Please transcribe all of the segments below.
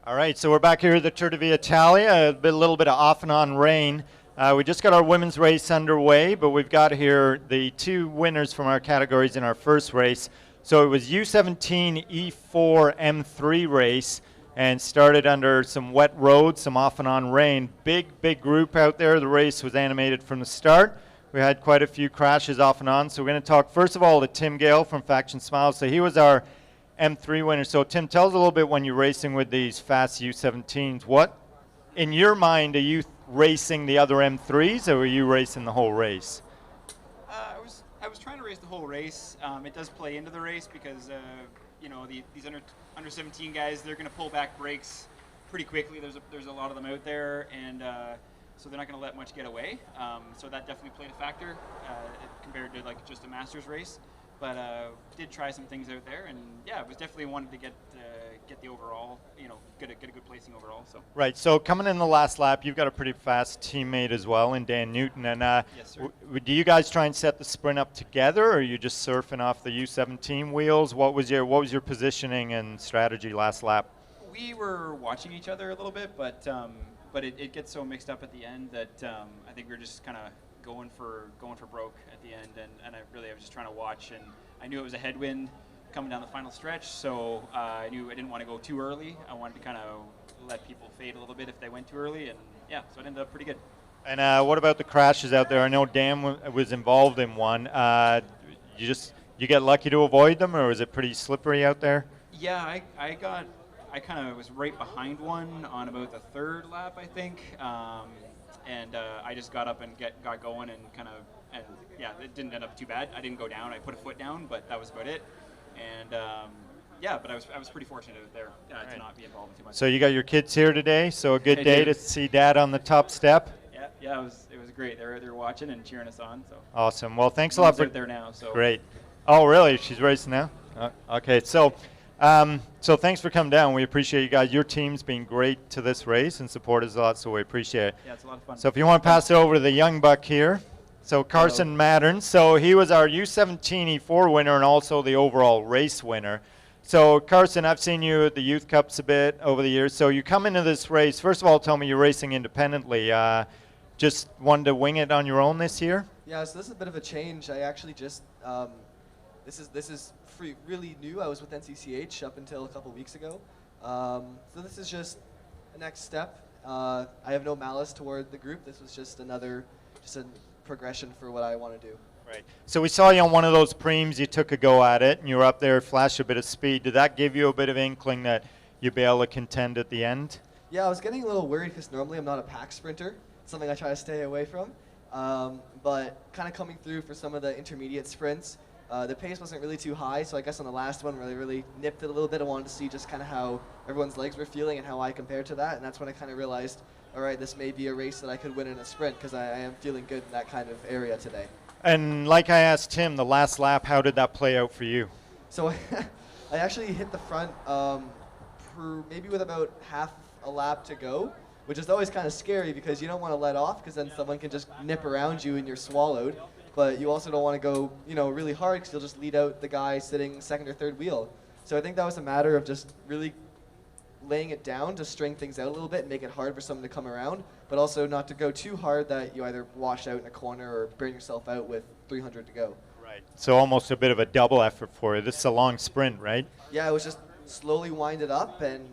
All right, so we're back here at the Tour de Italia, a little bit of off and on rain. We just got our women's race underway, but we've got here the two winners from our categories in our first race. So it was U17 E4 M3 race and started under some wet roads, some off and on rain. Big group out there. The race was animated from the start. We had quite a few crashes off and on. So we're going to talk first of all to Tim Gale from Faction Smiles. So he was our M3 winner. So Tim, tell us a little bit when you're racing with these fast U17s. What, in your mind, are you racing the other M3s, or are you racing the whole race? I was trying to race the whole race. It does play into the race because you know, these under 17 guys, they're going to pull back brakes pretty quickly. There's a lot of them out there, and so they're not going to let much get away. So that definitely played a factor compared to like just a Masters race. But did try some things out there, and yeah, it was definitely wanted to get the overall, you know, get a good placing overall. So right. So coming in the last lap, you've got a pretty fast teammate as well in Dan Newton. And yes, sir. Do you guys try and set the sprint up together, or are you just surfing off the U17 wheels? What was your positioning and strategy last lap? We were watching each other a little bit, but it gets so mixed up at the end that I think we were just kind of going for broke at the end, and I was just trying to watch, and I knew it was a headwind coming down the final stretch, so I knew I didn't want to go too early. I wanted to kind of let people fade a little bit if they went too early, and yeah, so it ended up pretty good. And what about the crashes out there? I know Dan was involved in one. You get lucky to avoid them, or is it pretty slippery out there? Yeah, I kind of was right behind one on about the third lap, I think. And I just got up and got going and yeah, it didn't end up too bad. I didn't go down. I put a foot down, but that was about it. And yeah, but I was pretty fortunate there to not be involved in too much. So you got your kids here today, so a good day to see Dad on the top step. Yeah, it was great. They were watching and cheering us on. So awesome. Well, thanks a lot for there now. So great. Oh, really? She's racing now. Okay, so. So thanks for coming down. We appreciate you guys. Your team's been great to this race and supported us a lot, so we appreciate it. Yeah, it's a lot of fun. So if you want to pass it over to the young buck here. So Carson Mattern. So he was our U17 E4 winner and also the overall race winner. So Carson, I've seen you at the Youth Cups a bit over the years. So you come into this race. First of all, tell me you're racing independently. Just wanted to wing it on your own this year? Yeah, so this is a bit of a change. I actually just this is really new. I was with NCCH up until a couple weeks ago. So this is just a next step. I have no malice toward the group. This was just a progression for what I want to do. Right. So we saw you on one of those preems. You took a go at it, and you were up there, flashed a bit of speed. Did that give you a bit of inkling that you'd be able to contend at the end? Yeah, I was getting a little worried because normally I'm not a pack sprinter. It's something I try to stay away from. But kind of coming through for some of the intermediate sprints, the pace wasn't really too high, so I guess on the last one really nipped it a little bit. I wanted to see just kind of how everyone's legs were feeling and how I compared to that, and that's when I kind of realized, all right, this may be a race that I could win in a sprint because I am feeling good in that kind of area today. And like I asked Tim, the last lap, how did that play out for you? So I actually hit the front maybe with about half a lap to go, which is always kind of scary because you don't want to let off because then someone can just nip around you and you're swallowed. But you also don't want to go, really hard because you'll just lead out the guy sitting second or third wheel. So I think that was a matter of just really laying it down to string things out a little bit and make it hard for someone to come around, but also not to go too hard that you either wash out in a corner or burn yourself out with 300 to go. Right. So almost a bit of a double effort for you. This is a long sprint, right? Yeah, it was just slowly wind it up, and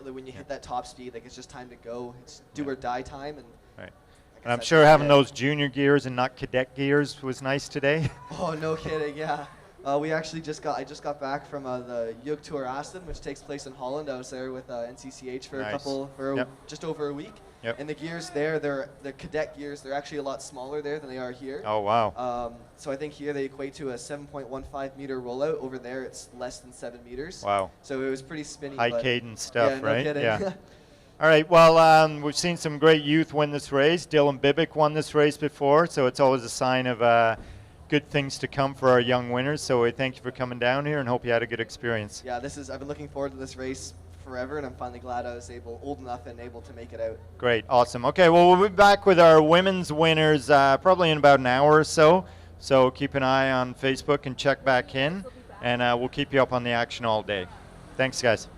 when you hit that top speed, like it's just time to go. It's do or die time, and. Right. And I'm sure having those junior gears and not cadet gears was nice today. Oh, no kidding, yeah. I just got back from the Jug Tour Aston, which takes place in Holland. I was there with NCCH for just over a week. Yep. And the gears there, the cadet gears, they're actually a lot smaller there than they are here. Oh, wow. So I think here they equate to a 7.15 meter rollout. Over there, it's less than 7 meters. Wow. So it was pretty spinny. High cadence stuff, yeah, right? No kidding. Yeah. All right, well, we've seen some great youth win this race. Dylan Bibick won this race before, so it's always a sign of good things to come for our young winners. So we thank you for coming down here and hope you had a good experience. Yeah, I've been looking forward to this race forever, and I'm finally glad I was old enough and able to make it out. Great, awesome. Okay, well, we'll be back with our women's winners probably in about an hour or so. So keep an eye on Facebook and check back in, and we'll keep you up on the action all day. Thanks, guys.